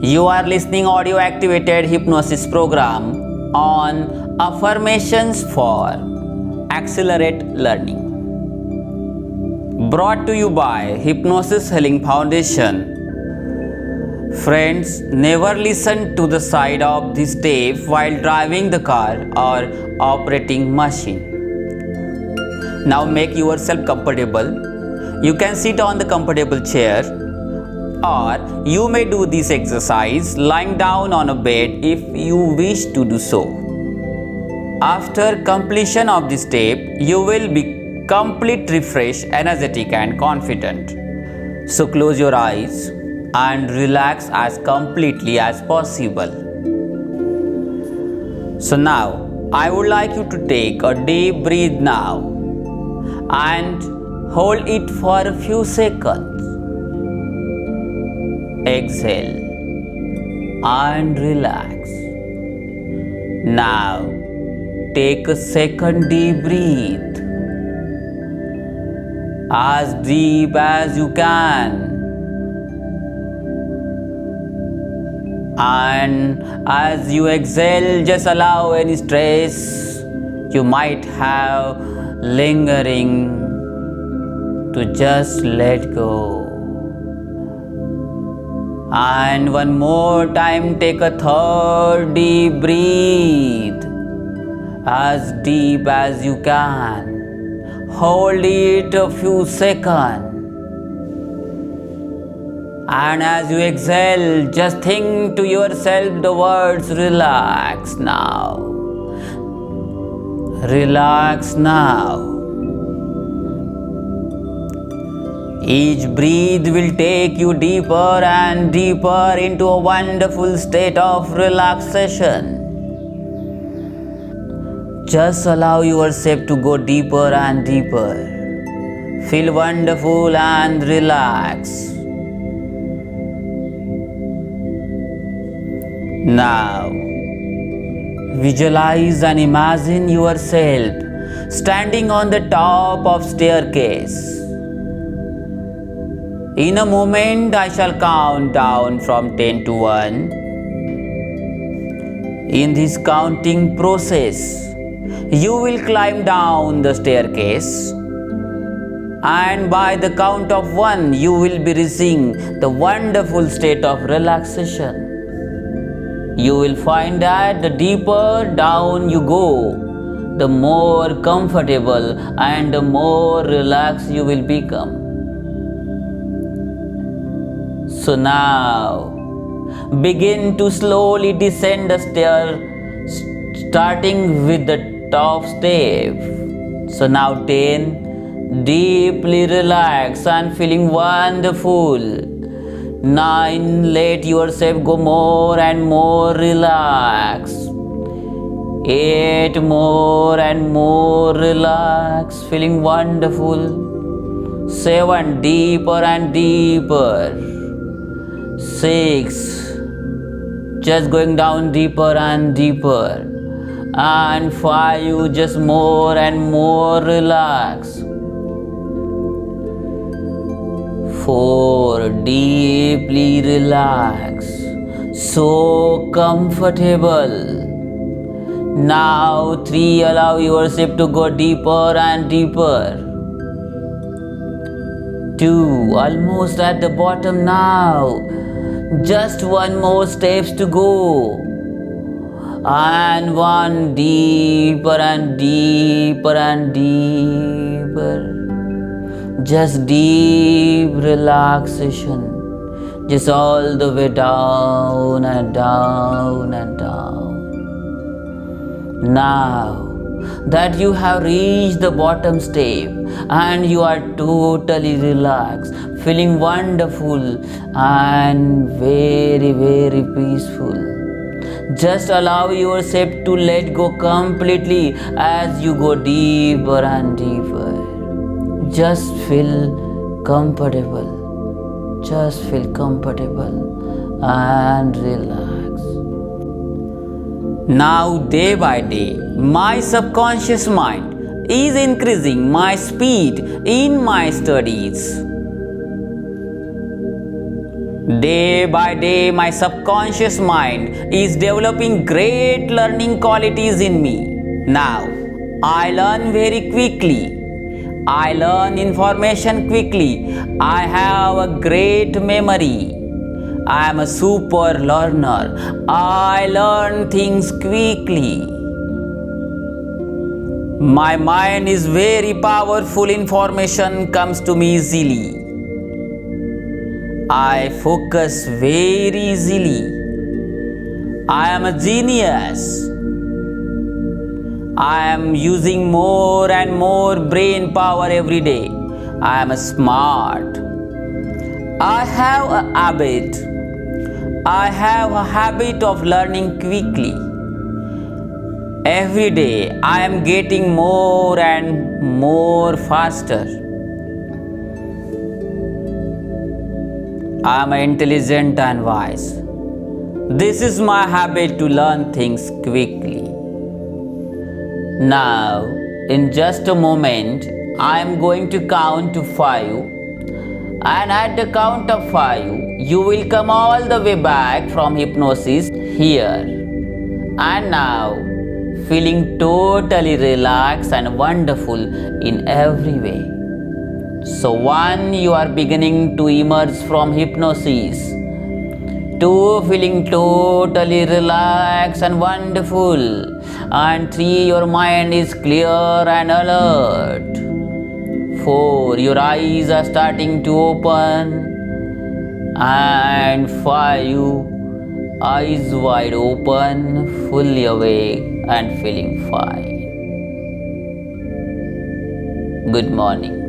You are listening audio activated hypnosis program on affirmations for accelerate learning. Brought to you by Hypnosis Healing Foundation. Friends, never listen to the side of this tape while driving the car or operating machine. Now make yourself comfortable. You can sit on the comfortable chair, or you may do this exercise lying down on a bed if you wish to do so. After completion of this step, you will be completely refreshed, energetic and confident. So close your eyes and relax as completely as possible. So now, I would like you to take a deep breath now and hold it for a few seconds. Exhale and relax. Now take a second deep breath, as deep as you can, and as you exhale, just allow any stress you might have lingering to just let go. And one more time, take a third deep breath, as deep as you can. Hold it a few seconds. And as you exhale, just think to yourself the words relax now. Relax now. Each breath will take you deeper and deeper into a wonderful state of relaxation. Just allow yourself to go deeper and deeper. Feel wonderful and relax. Now, visualize and imagine yourself standing on the top of staircase. In a moment, I shall count down from 10 to 1. In this counting process, you will climb down the staircase, and by the count of 1, you will be reaching the wonderful state of relaxation. You will find that the deeper down you go, the more comfortable and the more relaxed you will become. So now, begin to slowly descend the stair, starting with the top step. So now 10, deeply relax and feeling wonderful. 9, let yourself go more and more relax. 8, more and more relax, feeling wonderful. 7, deeper and deeper. 6, just going down deeper and deeper. And 5, just more and more relax. 4, deeply relax, so comfortable. Now 3, allow yourself to go deeper and deeper. 2, almost at the bottom now. Just 1 more steps to go. And 1, deeper and deeper and deeper. Just deep relaxation, just all the way down and down and down. Now that you have reached the bottom step and you are totally relaxed, feeling wonderful and very, very peaceful, just allow yourself to let go completely as you go deeper and deeper. Just feel comfortable. Just feel comfortable and relax. Now, day by day, my subconscious mind is increasing my speed in my studies. Day by day, my subconscious mind is developing great learning qualities in me. Now, I learn very quickly. I learn information quickly. I have a great memory. I am a super learner. I learn things quickly. My mind is very powerful. Information comes to me easily. I focus very easily. I am a genius. I am using more and more brain power every day. I am smart. I have a habit. I have a habit of learning quickly. Every day I am getting more and more faster. I am intelligent and wise. This is my habit to learn things quickly. Now, in just a moment, I am going to count to 5, and at the count of 5, you will come all the way back from hypnosis here. And now, feeling totally relaxed and wonderful in every way. So 1, you are beginning to emerge from hypnosis. 2, feeling totally relaxed and wonderful. And 3, your mind is clear and alert. 4, your eyes are starting to open. And 5, eyes wide open, fully awake and feeling fine. Good morning.